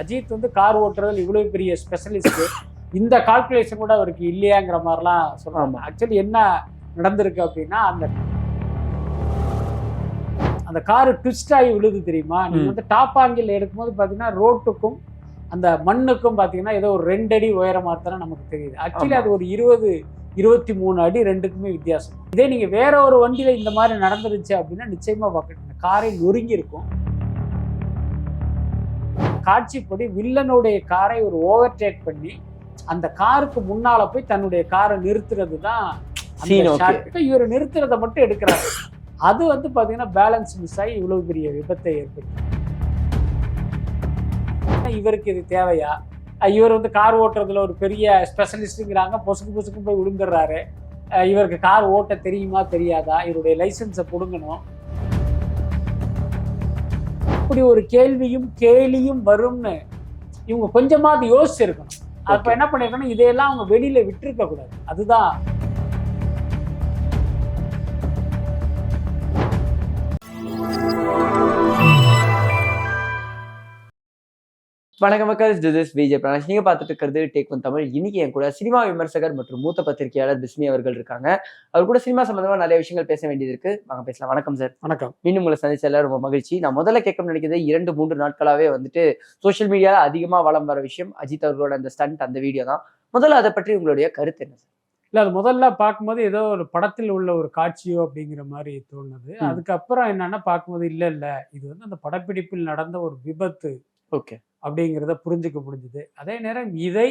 அஜித் வந்து கார் ஓட்டுறதுல இவ்வளவு பெரிய ஸ்பெஷலிஸ்ட், இந்த கால்குலேஷன் கூட அவருக்கு இல்லையாங்கிற மாதிரிலாம் சொல்றாங்க. ஆக்சுவலி என்ன நடந்திருக்கு அப்படின்னா, அந்த காரு ட்விஸ்ட் ஆகி விழுது தெரியுமா? நீங்க வந்து டாப் ஆங்கிள் எடுக்கும்போது பாத்தீங்கன்னா ரோட்டுக்கும் அந்த மண்ணுக்கும் பாத்தீங்கன்னா ஏதோ ஒரு 2 அடி உயரமா தானே நமக்கு தெரியுது. ஆக்சுவலி அது ஒரு 23 அடி ரெண்டுக்குமே வித்தியாசம். இதே நீங்க வேற ஒரு வண்டியில இந்த மாதிரி நடந்துருச்சு அப்படின்னா நிச்சயமா பார்க்கணும், காரை நொறுங்கி இருக்கும். காட்சிப்படி வில்லனுடைய காரை ஒரு ஓவர்டேக் பண்ணி அந்த காருக்கு முன்னால போய் தன்னுடைய காரை நிறுத்துறது தான் இவர் நிறுத்துறதை மட்டும் எடுக்கிறாரு. அது வந்து பாத்தீங்கன்னா பேலன்ஸ் மிஸ் ஆகி இவ்வளவு பெரிய விபத்தை ஏற்படுத்தும். இவருக்கு இது தேவையா? இவர் வந்து கார் ஓட்டுறதுல ஒரு பெரிய ஸ்பெஷலிஸ்ட்ங்கிறாங்க, பொசுக்கு போய் விழுந்துடுறாரு. இவருக்கு கார் ஓட்ட தெரியுமா தெரியாதா? இவருடைய லைசன்ஸை பிடுங்கணும். இப்படி ஒரு கேள்வியும் கேலியும் வரும்னு இவங்க கொஞ்சமாவது யோசிச்சிருக்கணும். அப்ப என்ன பண்ணிருக்கணும், இதையெல்லாம் அவங்க வெளியில விட்டுருக்க கூடாது. அதுதான் வணக்கம் மக்கள், திஸ் இஸ் விஜய் பிரணாஷ். நீங்க பார்த்துட்டு இருக்கிறது டேக் ஒன் தமிழ். இன்னைக்கு என் கூட சினிமா விமர்சகர் மற்றும் மூத்த பத்திரிகையாளர் பிஸ்மி அவர்கள் இருக்காங்க. அவர் கூட சினிமா சம்பந்தமா நிறைய விஷயங்கள் பேச வேண்டியது இருக்கு. வாங்க பேசலாம். வணக்கம் சார். வணக்கம். மீண்டும் உங்களை சந்திச்சல ரொம்ப மகிழ்ச்சி. நான் முதல்ல கேட்கணும்னு நினைக்கிறது, 2-3 நாட்களாவே வந்துட்டு சோசியல் மீடியால அதிகமா வலம் வர விஷயம் அஜித் அவர்களோட அந்த ஸ்டண்ட், அந்த வீடியோ தான். முதல்ல அதை பற்றி உங்களுடைய கருத்து என்ன சார்? இல்ல, அது முதல்ல பார்க்கும்போது ஏதோ ஒரு படத்தில் உள்ள ஒரு காட்சியோ அப்படிங்கிற மாதிரி தோணுது. அதுக்கப்புறம் என்னன்னா பார்க்கும்போது இல்ல இது வந்து அந்த படப்பிடிப்பில் நடந்த ஒரு விபத்து அப்படிங்கிறத புரிஞ்சுக்க முடிஞ்சுது. அதே நேரம் இதை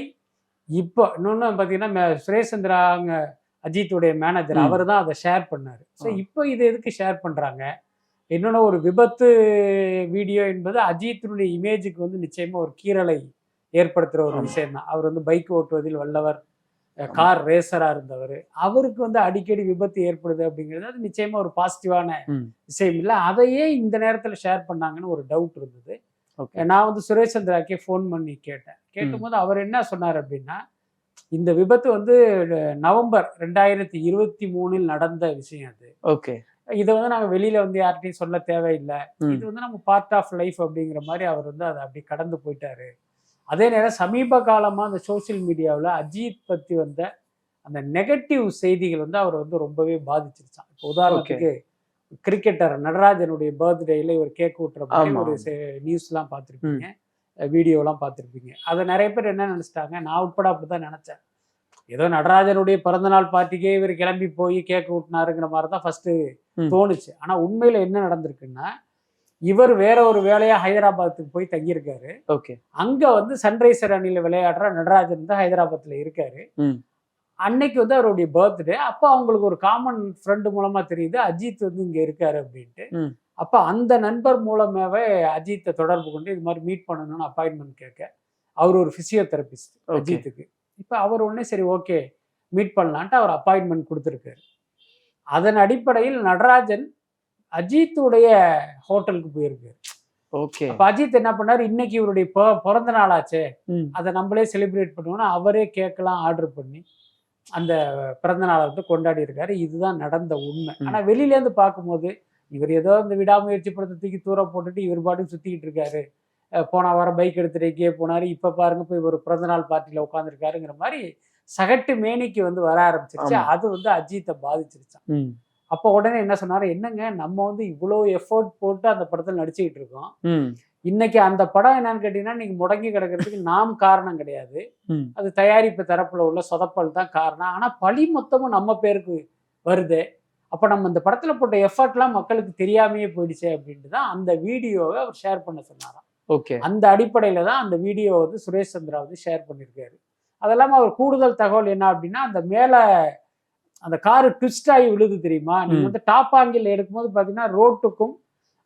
இப்போ இன்னொன்னு பார்த்தீங்கன்னா சுரேஷ் சந்திரா அஜித்துடைய மேனேஜர், அவர் தான் அதை ஷேர் பண்ணாரு. ஸோ இப்போ இதை எதுக்கு ஷேர் பண்றாங்க? இன்னொன்று, ஒரு விபத்து வீடியோ என்பது அஜித்தினுடைய இமேஜுக்கு வந்து நிச்சயமா ஒரு கீறலை ஏற்படுத்துகிற ஒரு விஷயம் தான். அவர் வந்து பைக் ஓட்டுவதில் வல்லவர், கார் ரேசரா இருந்தவர். அவருக்கு வந்து அடிக்கடி விபத்து ஏற்படுது அப்படிங்கிறது அது நிச்சயமா ஒரு பாசிட்டிவான விஷயம் இல்லை. அதையே இந்த நேரத்தில் ஷேர் பண்ணாங்கன்னு ஒரு டவுட் இருந்தது. நான் வந்து சுரேஷ் சந்திராக்கே ஃபோன் பண்ணி கேட்டபோது அவர் என்ன சொன்னார் அப்படின்னா, இந்த விபத்து வந்து நவம்பர் 2023 நடந்த விஷயம். அது இதை வந்து நாங்கள் வெளியில வந்து யார்கிட்டையும் சொல்ல தேவையில்லை, இது வந்து நம்ம பார்ட் ஆஃப் லைஃப் அப்படிங்கிற மாதிரி அவர் வந்து அதை அப்படி கடந்து போயிட்டாரு. அதே நேரம் சமீப காலமாக அந்த சோசியல் மீடியாவில் அஜித் பற்றி வந்த அந்த நெகட்டிவ் செய்திகள் வந்து அவர் வந்து ரொம்பவே பாதிச்சிருச்சான். இப்போ உதாரணத்துக்கு கிரிக்கெட்டர் நடராஜனுடைய பர்த்டேல இவர் கேக் ஊட்டுற மாதிரி ஒரு நியூஸ்லாம் பார்த்துருப்பீங்க, வீடியோலாம் பார்த்துருப்பீங்க. அதை நிறைய பேர் என்ன நினைச்சிட்டாங்க, நான் உட்பட அப்படிதான் நினைச்சேன், ஏதோ நடராஜனுடைய பிறந்தநாள் பார்ட்டிக்கே இவர் கிளம்பி போய் கேக் ஊட்டினாருங்கிற மாதிரி தான் ஃபர்ஸ்ட் தோணுச்சு. ஆனா உண்மையில என்ன நடந்திருக்குன்னா, இவர் வேற ஒரு வேலையா ஹைதராபாத்துக்கு போய் தங்கியிருக்காரு. அங்க வந்து சன்ரைசர் அணியில விளையாடுற நடராஜன் வந்து ஹைதராபாத்ல இருக்காரு. அன்னைக்கு வந்து அவருடைய பர்த்டே. அப்போ அவங்களுக்கு ஒரு காமன் ஃப்ரெண்டு மூலமா தெரியுது அஜித் வந்து இங்க இருக்காரு அப்படின்ட்டு. அப்ப அந்த நண்பர் மூலமாவே அஜித்தை தொடர்பு கொண்டு இது மாதிரி மீட் பண்ணணும்னு அப்பாயின்மெண்ட் கேட்க, அவர் ஒரு பிசியோதெரபிஸ்ட் அஜித்துக்கு. இப்ப அவர் உடனே சரி ஓகே மீட் பண்ணலான்ட்டு அவர் அப்பாயின்மெண்ட் கொடுத்துருக்காரு. அதன் அடிப்படையில் நடராஜன் அஜித்துடைய ஹோட்டலுக்கு போயிருக்காரு. அப்ப அஜித் என்ன பண்ணாரு, இன்னைக்கு இவருடைய பிறந்த நாளாச்சே, அதை நம்மளே செலிப்ரேட் பண்ணுவோம்னா அவரே கேட்கலாம் ஆர்டர் பண்ணி அந்த பிறந்த நாளை வந்து கொண்டாடி இருக்காரு. இதுதான் நடந்த உண்மை. ஆனா வெளியில இருந்து பார்க்கும்போது இவர் ஏதோ இந்த விடாமுயற்சி படத்தை தூக்கி தூர போட்டுட்டு இவர் பாட்டுக்கு சுத்திக்கிட்டு இருக்காரு. போன வாரம் பைக் எடுத்துட்டு எங்கேயே போனாரு, இப்ப பாருங்க போய் ஒரு பிறந்தநாள் பார்ட்டியில உட்காந்துருக்காருங்கிற மாதிரி சகட்டு மேனிக்கு வந்து வர ஆரம்பிச்சிருச்சு. அது வந்து அஜித்தை பாதிச்சிருச்சான். அப்ப உடனே என்ன சொன்னாரு, என்னங்க நம்ம வந்து இவ்வளவு எஃபோர்ட் போட்டு அந்த படத்துல நடிச்சுக்கிட்டு இருக்கோம், இன்னைக்கு அந்த படம் என்னன்னு கேட்டீங்கன்னா நீங்க முடங்கி கிடக்கிறதுக்கு நாம் காரணம் கிடையாது, அது தயாரிப்பு தரப்புல உள்ள சொதப்பல் தான் காரணம். ஆனா பழி மொத்தமும் நம்ம பேருக்கு வருது. அப்ப நம்ம இந்த படத்துல போட்ட எஃபர்ட்லாம் மக்களுக்கு தெரியாமையே போயிடுச்சு அப்படின்ட்டு தான் அந்த வீடியோவை அவர் ஷேர் பண்ண சொன்னாராம். அந்த அடிப்படையில தான் அந்த வீடியோ வந்து சுரேஷ் சந்திரா வந்து ஷேர் பண்ணியிருக்காரு. அதெல்லாம அவர் கூடுதல் தகவல் என்ன அப்படின்னா, அந்த மேல அந்த காரு ட்விஸ்ட் ஆகி விழுது தெரியுமா? நீங்க வந்து டாப் ஆங்கிள் எடுக்கும்போது பாத்தீங்கன்னா ரோட்டுக்கும்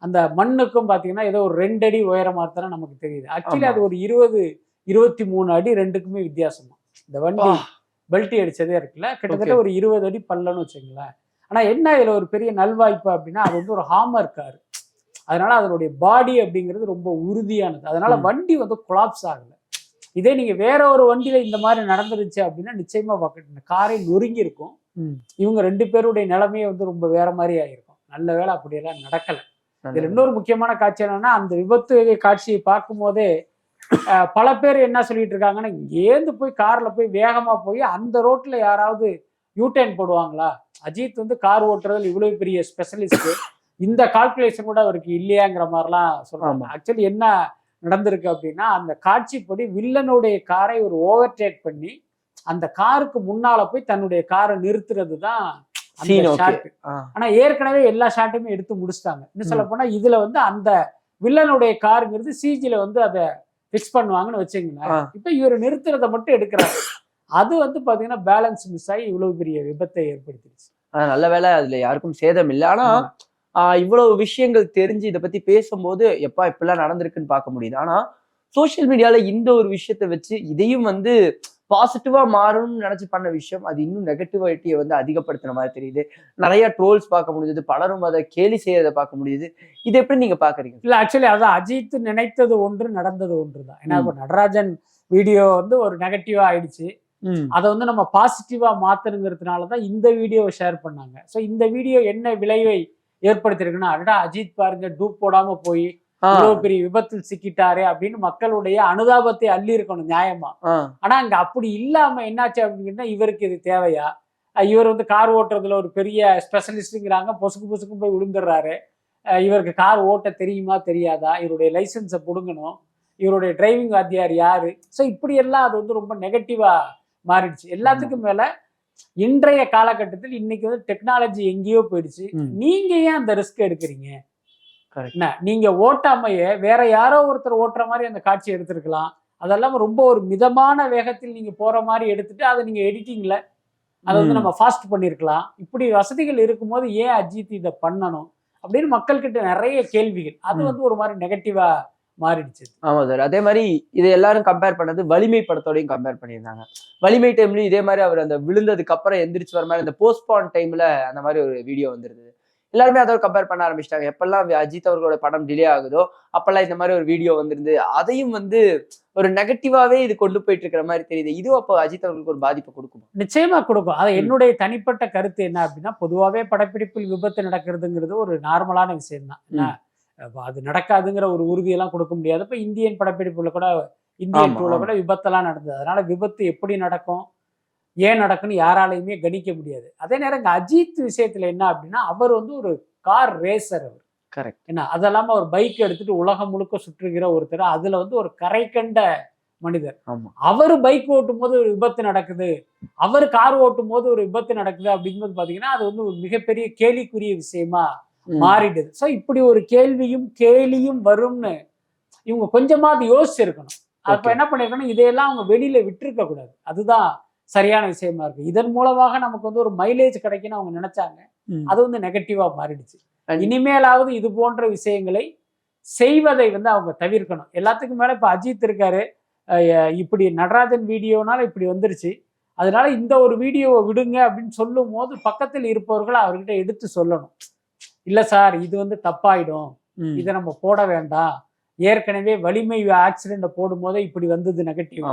அந்த மண்ணுக்கும் பாத்தீங்கன்னா ஏதோ ஒரு 2 அடி உயரமா தானே நமக்கு தெரியுது. ஆக்சுவலி அது ஒரு 23 அடி ரெண்டுக்குமே வித்தியாசமா. இந்த வண்டி பெல்ட்டி அடிச்சதே இருக்குல்ல, கிட்டத்தட்ட ஒரு 20 அடி பல்லன்னு வச்சுங்களேன். ஆனா என்ன இதுல ஒரு பெரிய நல்வாய்ப்பு அப்படின்னா, அது வந்து ஒரு ஹாமர் கார், அதனால அதனுடைய பாடி அப்படிங்கிறது ரொம்ப உறுதியானது. அதனால வண்டி வந்து கொலாப்ஸ் ஆகல. இதே நீங்க வேற ஒரு வண்டியில இந்த மாதிரி நடந்துருச்சு அப்படின்னா நிச்சயமா இந்த காரை நொறுங்கி இருக்கும். இவங்க 2 பேருடைய நிலைமையே வந்து ரொம்ப வேற மாதிரி ஆயிருக்கும். நல்ல வேளை அப்படியெல்லாம் நடக்கல. இதுல இன்னொரு முக்கியமான காட்சி என்னன்னா, அந்த விபத்து காட்சியை பார்க்கும் போதே பல பேர் என்ன சொல்லிட்டு இருக்காங்கன்னா, இங்கேருந்து போய் கார்ல போய் வேகமா போய் அந்த ரோட்ல யாராவது யூடர்ன் போடுவாங்களா? அஜித் வந்து கார் ஓட்டுறதுல இவ்வளவு பெரிய ஸ்பெஷலிஸ்ட், இந்த கால்குலேஷன் கூட அவருக்கு இல்லையாங்கிற மாதிரிலாம் சொல்றாங்க. ஆக்சுவலி என்ன நடந்திருக்கு அப்படின்னா, அந்த காட்சிப்படி வில்லனுடைய காரை ஒரு ஓவர்டேக் பண்ணி அந்த காருக்கு முன்னால போய் தன்னுடைய காரை நிறுத்துறது தான் அந்த ஷாட். ஆனா ஏற்கனவே எல்லா ஷாட்டுமே எடுத்து முடிச்சிட்டாங்க. இன்னும் சொல்ல போனா இதுல வந்து அந்த வில்லனுடைய காருங்கிறது சிஜில வந்து அதை பிக்ஸ் பண்ணுவாங்கன்னு வச்சுங்களேன். இப்ப இவர் நிறுத்துறத மட்டும் எடுக்கிறாரு. அது வந்து பாத்தீங்கன்னா பேலன்ஸ் மிஸ் ஆகி இவ்வளவு பெரிய விபத்தை ஏற்படுத்திடுச்சு. நல்ல வேலை அதுல யாருக்கும் சேதம் இல்லை. ஆனா இவ்வளவு விஷயங்கள் தெரிஞ்சு இதை பத்தி பேசும்போது எப்பா இப்படிலாம் நடந்திருக்குன்னு பார்க்க முடியுது. ஆனா சோசியல் மீடியால இந்த ஒரு விஷயத்த வச்சு இதையும் வந்து பாசிட்டிவா மாறணும்னு நினைச்சு பண்ண விஷயம் அது இன்னும் நெகட்டிவிட்டியை வந்து அதிகப்படுத்துற மாதிரி தெரியுது. நிறைய ட்ரோல்ஸ் பார்க்க முடியுது, பலரும் அதை கேலி செய்யறதை பார்க்க முடியுது. இது எப்படி நீங்க பாக்குறீங்க? இல்ல ஆக்சுவலி அதான் அஜித் நினைத்தது ஒன்று நடந்தது ஒன்று தான். ஏன்னா இப்போ நடராஜன் வீடியோ வந்து ஒரு நெகட்டிவா ஆயிடுச்சு. அதை வந்து நம்ம பாசிட்டிவா மாத்தணுங்கிறதுனாலதான் இந்த வீடியோவை ஷேர் பண்ணாங்க. ஸோ இந்த வீடியோ என்ன விளைவை ஏற்படுத்திருக்குன்னா, அடடா அஜித் பாருங்க டூப் போடாம போய் இவ்வளவு பெரிய விபத்தில் சிக்கிட்டாரு அப்படின்னு மக்களுடைய அனுதாபத்தை அள்ளி இருக்கணும் நியாயமா. ஆனா அங்க அப்படி இல்லாம என்னாச்சு அப்படின்னா, இவருக்கு இது தேவையா? இவர் வந்து கார் ஓட்டுறதுல ஒரு பெரிய ஸ்பெஷலிஸ்ட்ங்கிறாங்க, பொசுக்கு போய் விழுந்துடுறாரு. இவருக்கு கார் ஓட்ட தெரியுமா தெரியாதா? இவருடைய லைசன்ஸை புடுங்கணும், இவருடைய டிரைவிங் வாத்தியார் யாரு? ஸோ இப்படி எல்லாம் அது வந்து ரொம்ப நெகட்டிவா மாறிடுச்சு. எல்லாத்துக்கும் மேல இன்றைய காலகட்டத்தில் இன்னைக்கு வந்து டெக்னாலஜி எங்கேயோ போயிடுச்சு. நீங்க ஏன் அந்த ரிஸ்க் எடுக்கிறீங்க? நீங்க ஓட்டாமையே வேற யாரோ ஒருத்தர் ஓட்டுற மாதிரி அந்த காட்சி எடுத்திருக்கலாம். அதெல்லாம் ரொம்ப ஒரு மிதமான வேகத்தில் நீங்க போற மாதிரி எடுத்துட்டு அதை நீங்க எடிட்டிங்ல அதை வந்து நம்ம ஃபாஸ்ட் பண்ணிருக்கலாம். இப்படி வசதிகள் இருக்கும்போது ஏன் அஜித் இதை பண்ணணும் அப்படின்னு மக்கள் கிட்ட நிறைய கேள்விகள். அது வந்து ஒரு மாதிரி நெகட்டிவா மாறிடுச்சு. ஆமா சார். அதே மாதிரி இதை எல்லாரும் கம்பேர் பண்ணது வலிமை படத்தோடையும் கம்பேர் பண்ணியிருந்தாங்க. வலிமை டைம்லயும் இதே மாதிரி அவர் அந்த விழுந்ததுக்கு அப்புறம் எந்திரிச்சு வர மாதிரி அந்த போஸ்ட்பான் டைம்ல அந்த மாதிரி ஒரு வீடியோ வந்துருது. எல்லாருமே அதோட கம்பேர் பண்ண ஆரம்பிச்சிட்டாங்க. எப்பெல்லாம் அஜித் அவர்களோட படம் டிலே ஆகுதோ அப்பெல்லாம் இந்த மாதிரி ஒரு வீடியோ வந்துருந்து அதையும் வந்து ஒரு நெகட்டிவாவே இது கொண்டு போயிட்டு இருக்கிற மாதிரி தெரியுது. இதுவும் அப்போ அஜித் அவர்களுக்கு ஒரு பாதிப்பை கொடுக்கும். நிச்சயமா கொடுக்கும். அது என்னுடைய தனிப்பட்ட கருத்து என்ன அப்படின்னா, பொதுவாகவே படப்பிடிப்பில் விபத்து நடக்கிறதுங்கிறது ஒரு நார்மலான விஷயம் தான். அது நடக்காதுங்கிற ஒரு உறுதியெல்லாம் கொடுக்க முடியாது. இப்போ இந்தியன் படப்பிடிப்புல கூட இந்தியன் டூல கூட விபத்தெல்லாம் நடந்தது. அதனால விபத்து எப்படி நடக்கும், ஏன் நடக்குன்னு யாராலையுமே கணிக்க முடியாது. அதே நேரம் இங்க அஜித் விஷயத்துல என்ன அப்படின்னா, அவர் வந்து ஒரு கார் ரேசர். அவர் கரெக்ட். என்ன அதெல்லாம ஒரு பைக் எடுத்துட்டு உலகம் முழுக்க சுற்றுகிற ஒருத்தர், அதுல வந்து ஒரு கரை கண்ட மனிதர். அவரு பைக் ஓட்டும் போது ஒரு விபத்து நடக்குது, அவர் கார் ஓட்டும் போது ஒரு விபத்து நடக்குது அப்படிங்கும்போது பாத்தீங்கன்னா அது வந்து ஒரு மிகப்பெரிய கேலிக்குரிய விஷயமா மாறிடுது. ஸோ இப்படி ஒரு கேள்வியும் கேலியும் வரும்னு இவங்க கொஞ்சமாவது யோசிச்சிருக்கணும். அப்ப என்ன பண்ணிருக்கணும், இதையெல்லாம் அவங்க வெளியில விட்டுருக்க கூடாது. அதுதான் சரியான விஷயமா இருக்கு. இதன் மூலமாக நமக்கு வந்து ஒரு மைலேஜ் கிடைக்குன்னு அவங்க நினைச்சாங்க. அது வந்து நெகட்டிவா மாறிடுச்சு. இனிமேலாவது இது போன்ற விஷயங்களை செய்வதை வந்து அவங்க தவிர்க்கணும். எல்லாத்துக்கும் மேல இப்ப அஜித் இருக்காரு, இப்படி நடராஜன் வீடியோனால இப்படி வந்துருச்சு, அதனால இந்த ஒரு வீடியோவை விடுங்க அப்படின்னு சொல்லும் போது பக்கத்தில் இருப்பவர்கள் அவர்கிட்ட எடுத்து சொல்லணும். இல்ல சார் இது வந்து தப்பாயிடும், இதை நம்ம போட வேண்டாம், ஏற்கனவே வலிமை ஆக்சிடென்ட் போடும் போதே இப்படி வந்தது நெகட்டிவ்,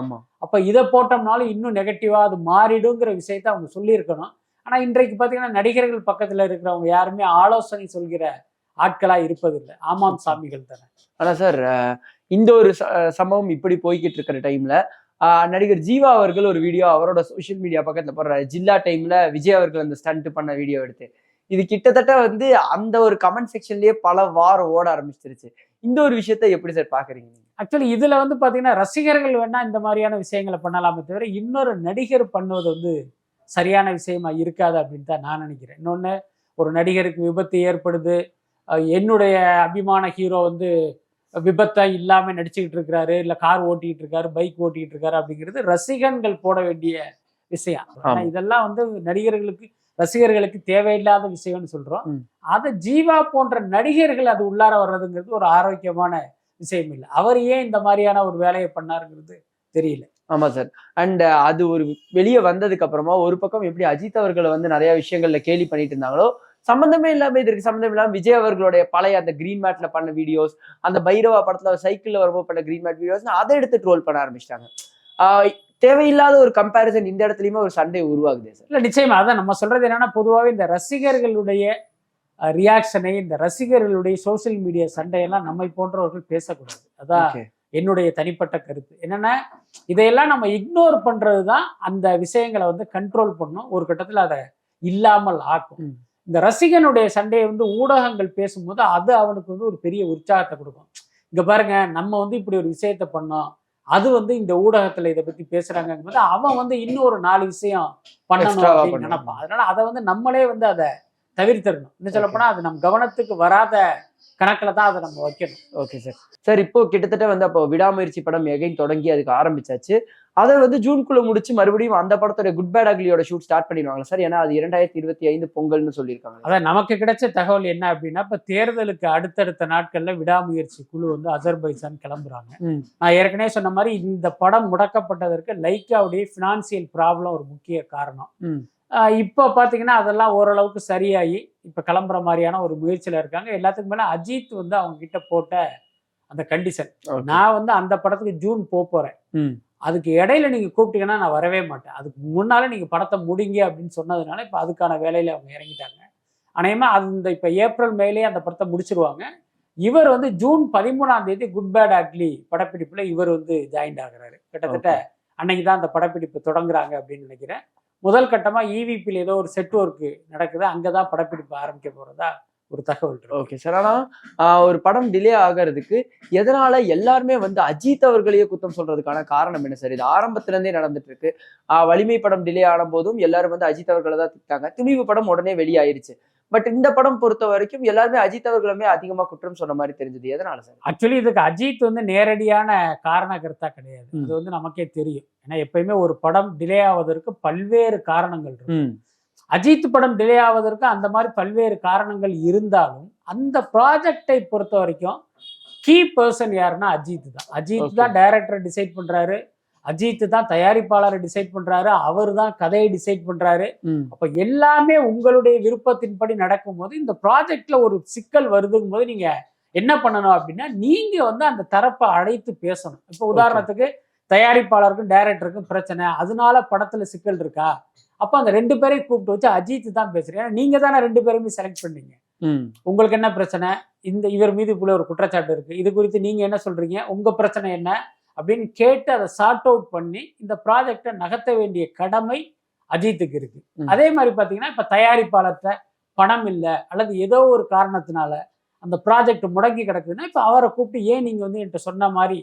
அப்ப இதை போட்டோம்னாலும் இன்னும் நெகட்டிவா அது மாறிடுங்கிற விஷயத்த அவங்க சொல்லியிருக்கணும். ஆனா இன்றைக்கு பாத்தீங்கன்னா நடிகர்கள் பக்கத்துல இருக்கிறவங்க யாருமே ஆலோசனை சொல்கிற ஆட்களா இருப்பதில்லை. ஆமாம் சாமிகள் தானே. ஆனா சார் இந்த ஒரு சம்பவம் இப்படி போய்கிட்டு இருக்கிற டைம்ல நடிகர் ஜீவா அவர்கள் ஒரு வீடியோ அவரோட சோசியல் மீடியா பக்கத்துல போடுறாரு. ஜில்லா டைம்ல விஜய் அவர்கள் அந்த ஸ்டண்ட் பண்ண வீடியோ எடுத்து, இது கிட்டத்தட்ட வந்து அந்த ஒரு கமெண்ட் செக்ஷன்லயே பல வாரம் ஓட ஆரம்பிச்சிருச்சு. இந்த ஒரு விஷயத்த எப்படி சார் பாக்குறீங்க? ஆக்சுவலி இதுல வந்து பாத்தீங்கன்னா ரசிகர்கள் வேணா இந்த மாதிரியான விஷயங்களை பண்ணலாமே தவிர இன்னொரு நடிகர் பண்ணுவது வந்து சரியான விஷயமா இருக்காது அப்படின்னு தான் நான் நினைக்கிறேன். இன்னொன்னு, ஒரு நடிகருக்கு விபத்து ஏற்படுது, என்னுடைய அபிமான ஹீரோ வந்து விபத்தா இல்லாம நடிச்சுக்கிட்டு இருக்கிறாரு, இல்ல கார் ஓட்டிக்கிட்டு இருக்காரு, பைக் ஓட்டிக்கிட்டு இருக்காரு அப்படிங்கிறது ரசிகர்கள் போட வேண்டிய விஷயம். ஆனா இதெல்லாம் வந்து நடிகர்களுக்கு ரசிகர்களுக்கு தேவையில்லாத விஷயம்னு சொல்றோம். அதை ஜீவா போன்ற நடிகர்கள் அது உள்ளார வர்றதுங்கிறது ஒரு ஆரோக்கியமான விஷயம் இல்லை. அவர் ஏன் இந்த மாதிரியான ஒரு வேலையை பண்ணாருங்கிறது தெரியல. ஆமா சார். அண்ட் அது ஒரு வெளியே வந்ததுக்கு அப்புறமா ஒரு பக்கம் எப்படி அஜித் அவர்களை வந்து நிறைய விஷயங்கள்ல கேலி பண்ணிட்டு இருந்தாங்களோ, சம்பந்தமே இல்லாம இதற்கு சம்பந்தம் இல்லாம விஜய் அவர்களுடைய பழைய அந்த கிரீன் மேட்ல பண்ண வீடியோஸ், அந்த பைரவா படத்துல சைக்கிள்ல வரும்போது பண்ண கிரீன் மேட் வீடியோஸ் அதை எடுத்து ட்ரோல் பண்ண ஆரம்பிச்சிட்டாங்க. தேவையில்லாத ஒரு கம்பேரிசன் இந்த இடத்துலயுமே ஒரு சண்டை உருவாகுது சார். இல்ல நிச்சயமா அதான் நம்ம சொல்றது என்னன்னா, பொதுவாகவே இந்த ரசிகர்களுடைய ரியாக்ஷனை, இந்த ரசிகர்களுடைய சோசியல் மீடியா சண்டையெல்லாம் நம்மை போன்றவர்கள் பேசக்கூடாது. அதான் என்னுடைய தனிப்பட்ட கருத்து. என்னன்னா இதையெல்லாம் நம்ம இக்னோர் பண்றதுதான் அந்த விஷயங்களை வந்து கண்ட்ரோல் பண்ணும், ஒரு கட்டத்துல அதை இல்லாமல் ஆக்கும். இந்த ரசிகனுடைய சண்டையை வந்து ஊடகங்கள் பேசும்போது அது அவனுக்கு வந்து ஒரு பெரிய உற்சாகத்தை கொடுக்கும். இங்க பாருங்க, நம்ம வந்து இப்படி ஒரு விஷயத்த பண்ணோம், அது வந்து இந்த ஊடகத்துல இதை பத்தி பேசுறாங்க, அவன் வந்து இன்னும் ஒரு 4 விஷயம் பண்ணணும் அப்படின்னு நினைப்பான். அதனால அதை வந்து நம்மளே வந்து அதை தவிர்த்திடணும். இன்னும் சொல்ல போனா அது நம்ம கவனத்துக்கு வராத கணக்குல தான் அதை நம்ம வைக்கணும். Okay sir. சார் இப்போ கிட்டத்தட்ட வந்து அப்போ விடாமுயற்சி படம் எகைன் தொடங்கி அதுக்கு ஆரம்பிச்சாச்சு. அதை வந்து ஜூன்குள்ள முடிச்சு மறுபடியும் அந்த படத்தோட குட் பேட் அக்லியோட ஷூட் ஸ்டார்ட் பண்ணிடுவாங்களா சார்? ஏன்னா அது 2025 பொங்கல்னு சொல்லியிருக்காங்க. அதான் நமக்கு கிடைச்ச தகவல் என்ன அப்படின்னா, இப்ப தேர்தலுக்கு அடுத்தடுத்த நாட்கள்ல விடாமுயற்சி குழு வந்து அசர்பைஜான் கிளம்புறாங்க. நான் ஏற்கனவே சொன்ன மாதிரி இந்த படம் முடக்கப்பட்டதற்கு லைக்காவுடைய பினான்சியல் ப்ராப்ளம் ஒரு முக்கிய காரணம். இப்போ பார்த்தீங்கன்னா அதெல்லாம் ஓரளவுக்கு சரியாகி இப்போ கிளம்புற மாதிரியான ஒரு முயற்சியில் இருக்காங்க. எல்லாத்துக்கும் மேலே அஜித் வந்து அவங்க கிட்ட போட்ட அந்த கண்டிஷன், நான் வந்து அந்த படத்துக்கு ஜூன் போறேன், அதுக்கு இடையில நீங்க கூப்பிட்டீங்கன்னா நான் வரவே மாட்டேன், அதுக்கு முன்னால நீங்க படத்தை முடிங்க அப்படின்னு சொன்னதுனால இப்போ அதுக்கான வேலையில அவங்க இறங்கிட்டாங்க. அநேகமா அது இந்த இப்போ ஏப்ரல் மேலேயே அந்த படத்தை முடிச்சிருவாங்க. இவர் வந்து ஜூன் 13ஆம் தேதி குட் பேட் அக்லி படப்பிடிப்புல இவர் வந்து ஜாயின் ஆகுறாரு. கிட்டத்தட்ட அன்னைக்கு தான் அந்த படப்பிடிப்பு தொடங்குறாங்க அப்படின்னு நினைக்கிறேன். முதல் கட்டமா EVPல ஏதோ ஒரு செட் ஒர்க் நடக்குது, அங்கதான் படப்பிடிப்பு ஆரம்பிக்க போறதா ஒரு தகவல் இருக்கு. Okay sir. ஆனா ஒரு படம் டிலே ஆகிறதுக்கு எதனால எல்லாருமே வந்து அஜித் அவர்களையே குத்தம் சொல்றதுக்கான காரணம் என்ன சார்? இது ஆரம்பத்துல இருந்தே நடந்துட்டு இருக்கு. வலிமை படம் டிலே ஆன போதும் எல்லாரும் வந்து அஜித் அவர்களை தான் திட்டாங்க. துணிவு படம் உடனே வெளியாயிருச்சு. பட் இந்த படம் பொறுத்த வரைக்கும் எல்லாருமே அஜித் அவர்களுமே அதிகமா குற்றம் சொன்ன மாதிரி தெரிஞ்சது. எதனால சார்? ஆக்சுவலி இதுக்கு அஜித் வந்து நேரடியான காரண கருத்தா கிடையாது, அது வந்து நமக்கே தெரியும். ஏன்னா எப்பயுமே ஒரு படம் டிலே ஆவதற்கு பல்வேறு காரணங்கள் இருக்கு. அஜித் படம் டிலே ஆவதற்கு அந்த மாதிரி பல்வேறு காரணங்கள் இருந்தாலும் அந்த ப்ராஜெக்டை பொறுத்த வரைக்கும் கீ பர்சன் யாருன்னா அஜித் தான். அஜித் தான் டைரக்டரை டிசைட் பண்றாரு, அஜித் தான் தயாரிப்பாளரை டிசைட் பண்றாரு, அவர் தான் கதையை டிசைட் பண்றாரு. அப்ப எல்லாமே உங்களுடைய விருப்பத்தின்படி நடக்கும்போது இந்த ப்ராஜெக்ட்ல ஒரு சிக்கல் வருதுங்கும் போது நீங்க என்ன பண்ணணும் அப்படின்னா, நீங்க வந்து அந்த தரப்பை அழைத்து பேசணும். இப்ப உதாரணத்துக்கு தயாரிப்பாளருக்கும் டைரக்டருக்கும் பிரச்சனை, அதனால படத்துல சிக்கல் இருக்கா, அப்ப அந்த 2 பேரையும் கூப்பிட்டு வச்சு அஜித் தான் பேசுறேன், நீங்க தானே 2 பேருமே செலக்ட் பண்ணீங்க, உங்களுக்கு என்ன பிரச்சனை, இந்த இவர் மீது இப்படி ஒரு குற்றச்சாட்டு இருக்கு, இது குறித்து நீங்க என்ன சொல்றீங்க, உங்க பிரச்சனை என்ன அப்படின்னு கேட்டு அதை சார்ட் அவுட் பண்ணி இந்த ப்ராஜெக்டை நகர்த்த வேண்டிய கடமை அஜித்துக்கு இருக்கு. அதே மாதிரி பாத்தீங்கன்னா இப்ப தயாரிப்பாளர்கிட்ட பணம் இல்லை அல்லது ஏதோ ஒரு காரணத்தினால அந்த ப்ராஜெக்ட் முடங்கி கிடக்குதுன்னா இப்ப அவரை கூப்பிட்டு ஏன் நீங்க வந்து என்கிட்ட சொன்ன மாதிரி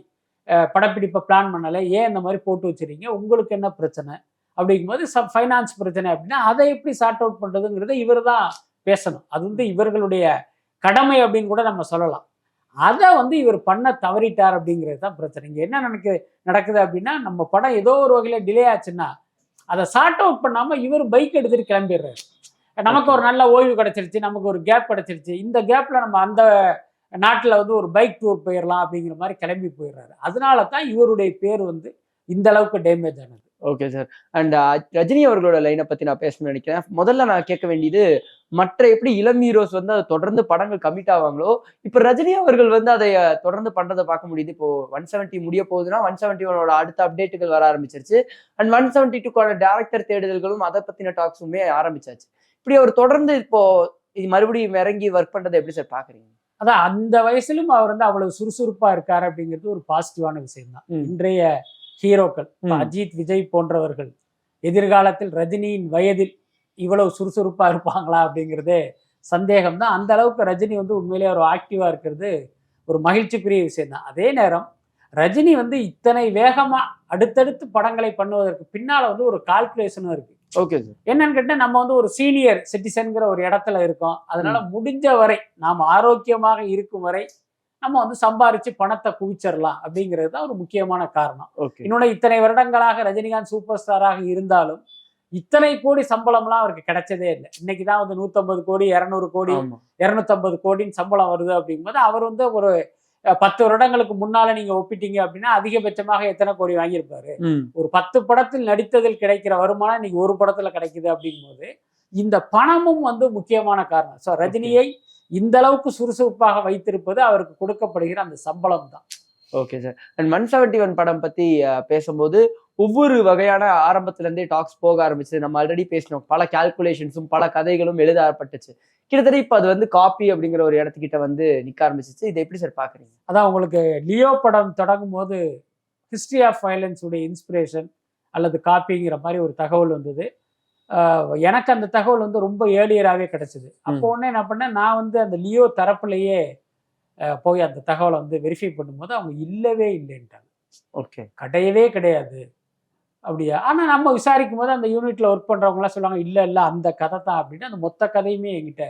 படப்பிடிப்பை பிளான் பண்ணலை, ஏன் இந்த மாதிரி போட்டு வச்சிருக்கீங்க, உங்களுக்கு என்ன பிரச்சனை அப்படிங்கும்போது ஃபைனான்ஸ் பிரச்சனை அப்படின்னா அதை எப்படி சார்ட் அவுட் பண்றதுங்கிறத இவர் தான் பேசணும். அது வந்து இவர்களுடைய கடமை அப்படின்னு கூட நம்ம சொல்லலாம். அதை வந்து இவர் பண்ண தவறிட்டார் அப்படிங்கிறது தான் பிரச்சனை. இங்க என்ன நடக்குது அப்படின்னா, நம்ம படம் ஏதோ ஒரு வகையில டிலே ஆச்சுன்னா அதை சார்ட் அவுட் பண்ணாம இவர் பைக் எடுத்துட்டு கிளம்பிடுறாரு. நமக்கு ஒரு நல்ல ஓய்வு கிடைச்சிருச்சு, நமக்கு ஒரு கேப் கிடைச்சிருச்சு, இந்த கேப்ல நம்ம அந்த நாட்டில் வந்து ஒரு பைக் டூர் போயிடலாம் அப்படிங்கிற மாதிரி கிளம்பி போயிடுறாரு. அதனால தான் இவருடைய பேர் வந்து இந்த அளவுக்கு டேமேஜ் ஆனது. Okay sir. அண்ட் ரஜினி அவர்களோட லைனை பத்தி நான் பேசணும்னு நினைக்கிறேன். முதல்ல நான் கேட்க வேண்டியது, மற்ற எப்படி இளம் ஹீரோஸ் வந்து அதை தொடர்ந்து படங்கள் கமிட் ஆவாங்களோ, இப்ப ரஜினி அவர்கள் வந்து அதை தொடர்ந்து பண்றதை பார்க்க முடியுது. இப்போ 170 முடிய போகுதுன்னா 171 அடுத்த அப்டேட்டுகள் வர ஆரம்பிச்சிருச்சு. அண்ட் 172க்கான டேரக்டர் தேடுதல்களும் அதை பத்தின டாக்ஸுமே ஆரம்பிச்சாச்சு. இப்படி அவர் தொடர்ந்து இப்போ மறுபடியும் இறங்கி ஒர்க் பண்றதை எப்படி சார் பாக்குறீங்க? அதான் அந்த வயசுலும் அவர் வந்து அவ்வளவு சுறுசுறுப்பா இருக்காரு அப்படிங்கிறது ஒரு பாசிட்டிவான விஷயம் தான். இன்றைய ஹீரோக்கள் அஜித், விஜய் போன்றவர்கள் எதிர்காலத்தில் ரஜினியின் வயதில் இவ்வளவு சுறுசுறுப்பா இருப்பாங்களா அப்படிங்கிறதே சந்தேகம் தான். அந்த அளவுக்கு ரஜினி வந்து உண்மையிலேயே ஒரு ஆக்டிவா இருக்கிறது ஒரு மகிழ்ச்சிக்குரிய விஷயம் தான். அதே நேரம் ரஜினி வந்து இத்தனை வேகமா அடுத்தடுத்து படங்களை பண்ணுவதற்கு பின்னால வந்து ஒரு கால்குலேஷனும் இருக்கு. ஓகே, என்னன்னு கேட்டா, நம்ம வந்து ஒரு சீனியர் சிட்டிசன்கிற ஒரு இடத்துல இருக்கோம். அதனால முடிஞ்ச வரை நாம் ஆரோக்கியமாக இருக்கும் வரை நம்ம வந்து சம்பாரிச்சு பணத்தை குவிச்சிடலாம் அப்படிங்கிறது தான் ஒரு முக்கியமான காரணம். இன்னொன்னு, இத்தனை வருடங்களாக ரஜினிகாந்த் சூப்பர் ஸ்டாராக இருந்தாலும் இத்தனை கோடி சம்பளம்லாம் அவருக்கு கிடைச்சதே இல்லை. இன்னைக்குதான் வந்து 150 கோடி 200 கோடி 250 கோடின்னு சம்பளம் வருது அப்படிங்கும்போது, அவர் வந்து ஒரு 10 வருடங்களுக்கு முன்னால நீங்க ஒப்பிட்டீங்க அப்படின்னா அதிகபட்சமாக எத்தனை கோடி வாங்கியிருப்பாரு. ஒரு 10 படத்தில் நடித்ததில் கிடைக்கிற வருமானம் இன்னைக்கு ஒரு படத்துல கிடைக்குது அப்படிங்கும்போது இந்த பணமும் வந்து முக்கியமான காரணம். ஸோ ரஜினியை இந்த அளவுக்கு சுறுசுறுப்பாக வைத்திருப்பது அவருக்கு கொடுக்கப்படுகிற அந்த சம்பளம் தான். Okay sir. அண்ட் 171 படம் பத்தி பேசும்போது ஒவ்வொரு வகையான ஆரம்பத்துல இருந்தே டாக்ஸ் போக ஆரம்பிச்சு. நம்ம ஆல்ரெடி பேசினோம். பல கால்குலேஷன்ஸும் பல கதைகளும் எழுதப்பட்டுச்சு. கிட்டத்தட்ட இப்ப அது வந்து காப்பி அப்படிங்கிற ஒரு இடத்துக்கிட்ட வந்து நிக்க ஆரம்பிச்சிச்சு. இதை எப்படி சார் பாக்குறீங்க? அதான் உங்களுக்கு லியோ படம் தொடங்கும் போது ஹிஸ்டரி ஆஃப் வயலன்ஸ் உடைய இன்ஸ்பிரேஷன் அல்லது காப்பிங்கிற மாதிரி ஒரு தகவல் வந்தது. எனக்கு அந்த தகவல் வந்து ரொம்ப ஏர்லியராகவே கிடைச்சது. அப்போ உடனே என்ன பண்ணேன், நான் வந்து அந்த லியோ தரப்புலையே போய் அந்த தகவலை வந்து வெரிஃபை பண்ணும்போது அவங்க இல்லவே இல்லைன்ட்டாங்க. ஓகே, கிடையவே கிடையாது அப்படியா. ஆனால் நம்ம விசாரிக்கும் போது அந்த யூனிட்ல ஒர்க் பண்றவங்கலாம் சொல்லுவாங்க, இல்லை இல்லை அந்த கதை தான் அப்படின்னு அந்த மொத்த கதையுமே என்கிட்ட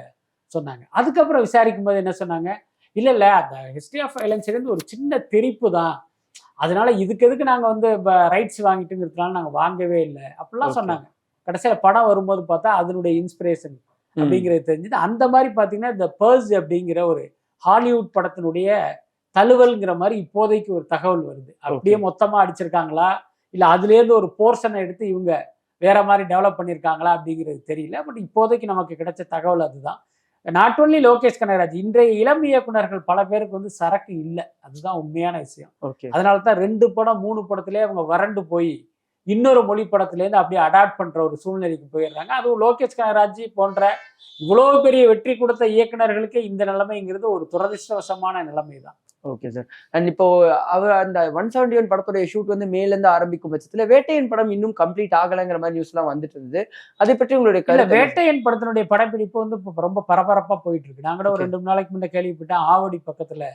சொன்னாங்க. அதுக்கப்புறம் விசாரிக்கும் போது என்ன சொன்னாங்க, இல்லை இல்லை அந்த ஹிஸ்டரி ஆஃப் வயலன்ஸ்லேருந்து ஒரு சின்ன தெரிப்பு தான், அதனால இதுக்கு எதுக்கு நாங்கள் வந்து ரைட்ஸ் வாங்கிட்டுங்கிறதுனால நாங்கள் வாங்கவே இல்லை அப்படிலாம் சொன்னாங்க. கடைசியில் படம் வரும்போது பார்த்தா அதனுடைய இன்ஸ்பிரேஷன் அப்படிங்கிறது தெரிஞ்சது. அந்த மாதிரி பார்த்தீங்கன்னா இந்த பர்ஸ் அப்படிங்கிற ஒரு ஹாலிவுட் படத்தினுடைய தழுவல்ங்கிற மாதிரி இப்போதைக்கு ஒரு தகவல் வருது. அப்படியே மொத்தமா அடிச்சிருக்காங்களா இல்ல அதுலேருந்து ஒரு போர்ஷனை எடுத்து இவங்க வேற மாதிரி டெவலப் பண்ணியிருக்காங்களா அப்படிங்கிறது தெரியல. பட் இப்போதைக்கு நமக்கு கிடைச்ச தகவல் அதுதான். நாட் ஒன்லி லோகேஷ் கனகராஜ், இன்றைய இளம் இயக்குனர்கள் பல பேருக்கு வந்து சரக்கு இல்லை, அதுதான் உண்மையான விஷயம். அதனால தான் 2 படம் 3 படத்திலே அவங்க வறண்டு போய் இன்னொரு மொழி படத்திலேருந்து அப்படியே அடாப்ட் பண்ற ஒரு சூழ்நிலைக்கு போயிடுறாங்க. அதுவும் லோகேஷ் கனகராஜ் போன்ற இவ்வளவு பெரிய வெற்றி கொடுத்த இயக்குனர்களுக்கு இந்த நிலைமைங்கிறது ஒரு துரதிருஷ்டவசமான நிலைமை தான். Okay sir. அண்ட் இப்போ அவர் அந்த 171 படத்துடைய ஷூட் வந்து மேல இருந்து ஆரம்பிக்கும் பட்சத்துல வேட்டையன் படம் இன்னும் கம்ப்ளீட் ஆகலைங்கிற மாதிரி நியூஸ் எல்லாம் வந்துட்டு இருந்தது. அதை பற்றி உங்களுடைய கருத்து? வேட்டையன் படத்தினுடைய படப்பிடிப்பு வந்து இப்போ ரொம்ப பரபரப்பா போயிட்டு இருக்கு. நாங்க ஒரு 2 நாளைக்கு முன்ன கேள்விப்பட்டேன், ஆவடி பக்கத்துல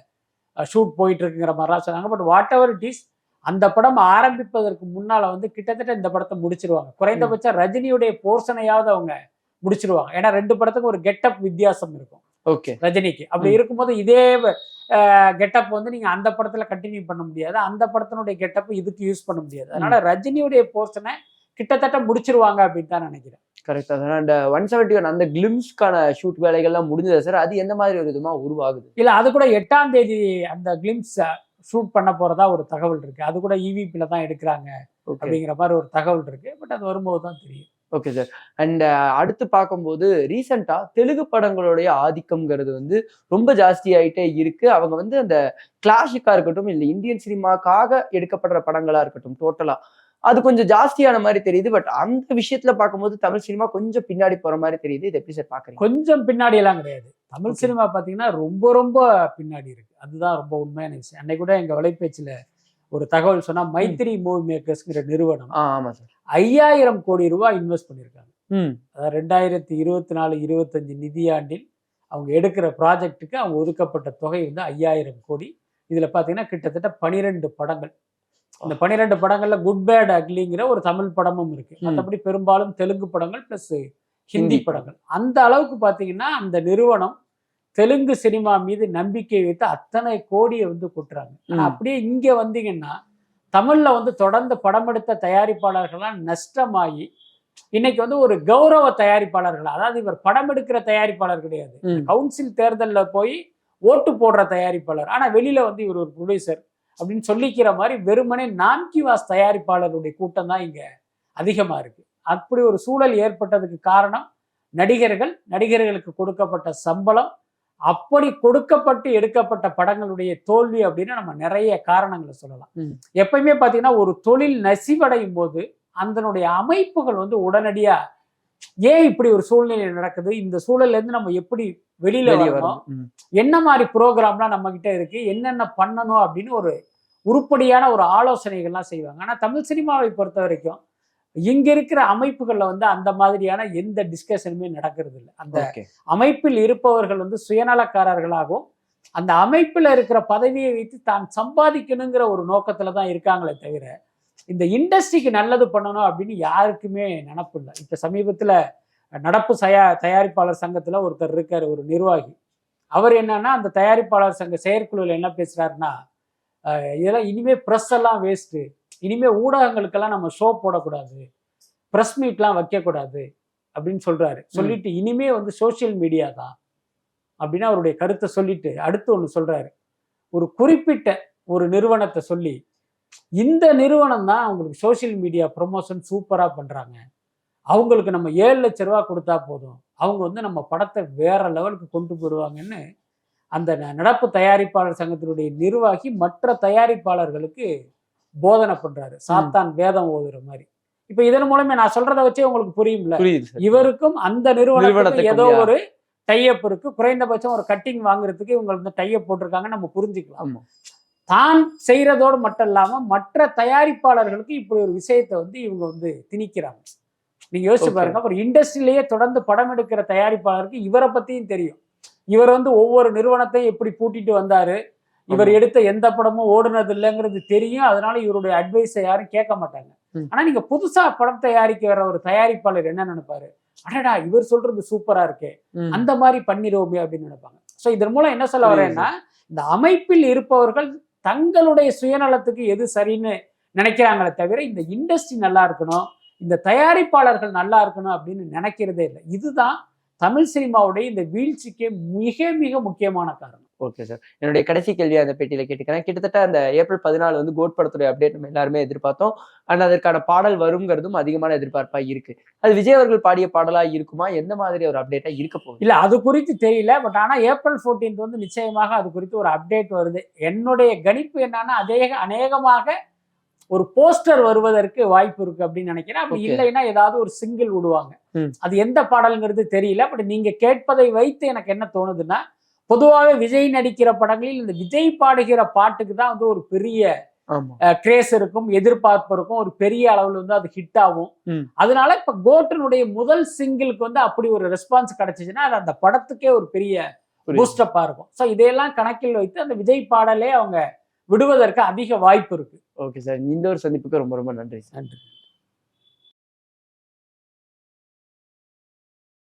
ஷூட் போயிட்டு இருக்குங்கிற மாதிரிலாம் சொன்னாங்க. But what ever it is, அந்த படம் ஆரம்பிப்பதற்கு முன்னால வந்து கிட்டத்தட்ட இந்த படத்தை முடிச்சிருவாங்க. குறைந்தபட்சம் ரஜினியுடைய போர்ஷனையாவது அவங்க முடிச்சிருவாங்க. ஏன்னா 2 படத்துக்கும் ஒரு கெட்டப் வித்தியாசம் இருக்கும். ஓகே, ரஜினிக்கு அப்படி இருக்கும்போது இதே கெட்டப் வந்து நீங்க அந்த படத்துல கண்டினியூ பண்ண முடியாது, அந்த படத்தினுடைய கெட்டப் இதுக்கு யூஸ் பண்ண முடியாது. அதனால ரஜினியுடைய போர்ஷனை கிட்டத்தட்ட முடிச்சிருவாங்க அப்படின்னு தான் நினைக்கிறேன். கரெக்ட். அந்த 171 அந்த கிளிம்ஸ்க்கான ஷூட் வேலைகள்லாம் முடிஞ்சது சார். அது எந்த மாதிரி ஒரு விதமா உருவாகுது? இல்ல, அது கூட 8ஆம் தேதி அந்த கிளிம்ஸ் ஷூட் பண்ண போறதா ஒரு தகவல் இருக்கு. அது கூட EVP-ல தான் எடுக்கிறாங்க அப்படிங்கிற மாதிரி ஒரு தகவல் இருக்கு. பட் அது வரும்போது தான் தெரியும். Okay sir. அண்ட் அடுத்து பார்க்கும்போது ரீசெண்டா தெலுங்கு படங்களுடைய ஆதிக்கம்ங்கிறது வந்து ரொம்ப ஜாஸ்தி ஆயிட்டே இருக்கு. அவங்க வந்து அந்த கிளாசிக்கா இருக்கட்டும், இல்ல இந்தியன் சினிமாக்காக எடுக்கப்படுற படங்களா இருக்கட்டும், டோட்டலா அது கொஞ்சம் ஜாஸ்தியான மாதிரி தெரியுது. பட் அந்த விஷயத்துல பார்க்கும்போது தமிழ் சினிமா கொஞ்சம் பின்னாடி போற மாதிரி தெரியுது. இது எப்படி சார் பாக்குறீங்க? கொஞ்சம் பின்னாடி எல்லாம் கிடையாது. தமிழ் சினிமா பாத்தீங்கன்னா ரொம்ப ரொம்ப பின்னாடி இருக்கு. அதுதான் ரொம்ப உண்மையான விஷயம். அன்னைக்கு கூட எங்க வலைபேச்சுல ஒரு தகவல் சொன்னா, மைத்ரி மூவி மேக்கர்ஸ்ங்கிற நிறுவனம் 5000 கோடி ரூபாய் இன்வெஸ்ட் பண்ணியிருக்காங்க. அதாவது 2024-25 நிதியாண்டில் அவங்க எடுக்கிற ப்ராஜெக்டுக்கு அவங்க ஒதுக்கப்பட்ட தொகை வந்து 5000 கோடி. இதுல பாத்தீங்கன்னா கிட்டத்தட்ட 12 படங்கள். இந்த 12 படங்கள்ல குட் பேட் அக்லிங்கிற ஒரு தமிழ் படமும் இருக்கு. மற்றபடி பெரும்பாலும் தெலுங்கு படங்கள் பிளஸ் ஹிந்தி படங்கள். அந்த அளவுக்கு பாத்தீங்கன்னா அந்த நிறுவனம் தெலுங்கு சினிமா மீது நம்பிக்கை வைத்து அத்தனை கோடியை வந்து கொட்டுறாங்க. ஆனா அப்படியே இங்க வந்தீங்கன்னா தமிழ்ல வந்து தொடர்ந்து படம் எடுத்த தயாரிப்பாளர்கள்லாம் நஷ்டமாகி இன்னைக்கு வந்து ஒரு கௌரவ தயாரிப்பாளர்கள், அதாவது இவர் படம் எடுக்கிற தயாரிப்பாளர் கிடையாது, கவுன்சில் தேர்தல்ல போய் ஓட்டு போடுற தயாரிப்பாளர், ஆனா வெளியில வந்து இவர் ஒரு ப்ரொடியூசர் அப்படின்னு சொல்லிக்கிற மாதிரி வெறுமனே நான்கிவாஸ் தயாரிப்பாளருடைய கூட்டம் தான் இங்க அதிகமா இருக்கு. அப்படி ஒரு சூழல் ஏற்பட்டதுக்கு காரணம் நடிகர்களுக்கு கொடுக்கப்பட்ட சம்பளம், அப்படி கொடுக்கப்பட்டு எடுக்கப்பட்ட படங்களுடைய தோல்வி அப்படின்னு நம்ம நிறைய காரணங்களை சொல்லலாம். எப்பயுமே பாத்தீங்கன்னா ஒரு தொழில் நசிவடையும் போது அதனுடைய அமைப்புகள் வந்து உடனடியா ஏன் இப்படி ஒரு சூழ்நிலை நடக்குது, இந்த சூழல்ல இருந்து நம்ம எப்படி வெளியில வரணும், என்ன மாதிரி ப்ரோக்ராம்லாம் நம்ம கிட்ட இருக்கு, என்னென்ன பண்ணணும் அப்படின்னு ஒரு உருப்படியான ஒரு ஆலோசனைகள்லாம் செய்வாங்க. ஆனா தமிழ் சினிமாவை பொறுத்த வரைக்கும் இங்க இருக்கிற அமைப்புகள்ல வந்து அந்த மாதிரியான எந்த டிஸ்கஷனுமே நடக்கிறது இல்லை. அந்த அமைப்பில் இருப்பவர்கள் வந்து சுயநலக்காரர்களாகவும் அந்த அமைப்புல இருக்கிற பதவியை வைத்து தான் சம்பாதிக்கணுங்கிற ஒரு நோக்கத்துல தான் இருக்காங்களே தவிர இந்த இண்டஸ்ட்ரிக்கு நல்லது பண்ணணும் அப்படின்னு யாருக்குமே நினப்பு இல்லை. இப்ப சமீபத்துல நடப்பு தயாரிப்பாளர் சங்கத்துல ஒருத்தர் இருக்காரு, ஒரு நிர்வாகி. அவர் என்னன்னா அந்த தயாரிப்பாளர் சங்க செயற்குழுவில் என்ன பேசுறாருன்னா, இதெல்லாம் இனிமே ப்ரெஸ் எல்லாம் வேஸ்ட்டு, இனிமே ஊடகங்களுக்கெல்லாம் நம்ம ஷோ போடக்கூடாது, ப்ரெஸ் மீட்லாம் வைக்கக்கூடாது அப்படின்னு சொல்றாரு. சொல்லிட்டு இனிமே வந்து சோசியல் மீடியா தான் அப்படின்னு அவருடைய கருத்தை சொல்லிட்டு அடுத்து ஒன்று சொல்றாரு. ஒரு குறிப்பிட்ட ஒரு நிறுவனத்தை சொல்லி, இந்த நிறுவனம் தான் அவங்களுக்கு சோசியல் மீடியா ப்ரொமோஷன் சூப்பரா பண்றாங்க, அவங்களுக்கு நம்ம 7 லட்ச ரூபா கொடுத்தா போதும், அவங்க வந்து நம்ம படத்தை வேற லெவலுக்கு கொண்டு போடுவாங்கன்னு அந்த நடப்பு தயாரிப்பாளர் சங்கத்தினுடைய நிர்வாகி மற்ற தயாரிப்பாளர்களுக்கு போதனை பண்றாரு, சாத்தான் வேதம் ஓதுற மாதிரி. இப்ப இதன் மூலமே நான் சொல்றதை வச்சே உங்களுக்கு புரியும்ல, இவருக்கும் அந்த நிறுவனத்துக்கு ஏதோ ஒரு டைப் இருக்கு, குறைந்தபட்சம் ஒரு கட்டிங் வாங்குறதுக்கு இவங்க வந்து டைப் போட்டிருக்காங்க, நம்ம புரிஞ்சுக்கலாம். தான் செய்யறதோடு மட்டும் இல்லாம மற்ற தயாரிப்பாளர்களுக்கு இப்படி ஒரு விஷயத்தை வந்து இவங்க வந்து திணிக்கிறாங்க. நீங்க யோசிச்சு பாருங்க, ஒரு இண்டஸ்ட்ரியிலேயே தொடர்ந்து படம் எடுக்கிற தயாரிப்பாளருக்கு இவரை பத்தியும் தெரியும். இவர் வந்து ஒவ்வொரு நிறுவனத்தையும் எப்படி பூட்டிட்டு வந்தாரு, இவர் எடுத்த எந்த படமும் ஓடுனது இல்லைங்கிறது தெரியும். அதனால இவருடைய அட்வைஸை யாரும் கேட்க மாட்டாங்க. ஆனா நீங்க புதுசா படம் தயாரிக்க வர ஒரு தயாரிப்பாளர் என்ன நினைப்பாரு, அடடா இவர் சொல்றது சூப்பரா இருக்கே, அந்த மாதிரி பண்ணிடுவோமே அப்படின்னு நினைப்பாங்க. ஸோ இதன் மூலம் என்ன சொல்ல வரேன்னா, இந்த அமைப்பில் இருப்பவர்கள் தங்களுடைய சுயநலத்துக்கு எது சரின்னு நினைக்கிறாங்களே தவிர இந்த இண்டஸ்ட்ரி நல்லா இருக்கணும், இந்த தயாரிப்பாளர்கள் நல்லா இருக்கணும் அப்படின்னு நினைக்கிறதே இல்லை. இதுதான் தமிழ் சினிமாவுடைய இந்த வீழ்ச்சிக்கு மிக மிக முக்கியமான காரணம். ஓகே சார், என்னுடைய கடைசி கேள்வியை அந்த பேட்டியில கேட்டுக்கிறேன். கிட்டத்தட்ட அந்த ஏப்ரல் 14 வந்து கோட் படத்துடைய அப்டேட் நம்ம எல்லாருமே எதிர்பார்த்தோம். ஆனா அதற்கான பாடல் வருங்கிறதும் அதிகமான எதிர்பார்ப்பா இருக்கு. அது விஜய் அவர்கள் பாடிய பாடலா இருக்குமா, எந்த மாதிரி ஒரு அப்டேட்டா இருக்க போகுது? இல்ல அது குறித்து தெரியல. பட் ஆனா ஏப்ரல் 14 வந்து நிச்சயமாக அது குறித்து ஒரு அப்டேட் வருது. என்னுடைய கணிப்பு என்னன்னா, அநேகமாக ஒரு போஸ்டர் வருவதற்கு வாய்ப்பு இருக்கு அப்படின்னு நினைக்கிறேன். அப்படி இல்லைன்னா ஏதாவது ஒரு சிங்கிள் விடுவாங்க. அது எந்த பாடல்ங்கிறது தெரியல. பட் நீங்க கேட்பதை வைத்து எனக்கு என்ன தோணுதுன்னா, பொதுவாகவே விஜய் நடிக்கிற படங்களில் இந்த விஜய் பாடுகிற பாட்டுக்கு தான் வந்து ஒரு பெரிய கிரேஸ் இருக்கும், எதிர்பார்ப்பு இருக்கும், ஒரு பெரிய அளவுல வந்து அது ஹிட் ஆகும். அதனால இப்ப கோட்டினுடைய முதல் சிங்கிளுக்கு வந்து அப்படி ஒரு ரெஸ்பான்ஸ் கிடைச்சிச்சுன்னா அது அந்த படத்துக்கே ஒரு பெரிய பூஸ்டப்பா இருக்கும். ஸோ இதையெல்லாம் கணக்கில் வைத்து அந்த விஜய் பாடலே அவங்க விடுவதற்கு அதிக வாய்ப்பு இருக்கு. ஓகே சார், இந்த ஒரு சந்திப்புக்கு ரொம்ப ரொம்ப நன்றி. நன்றி.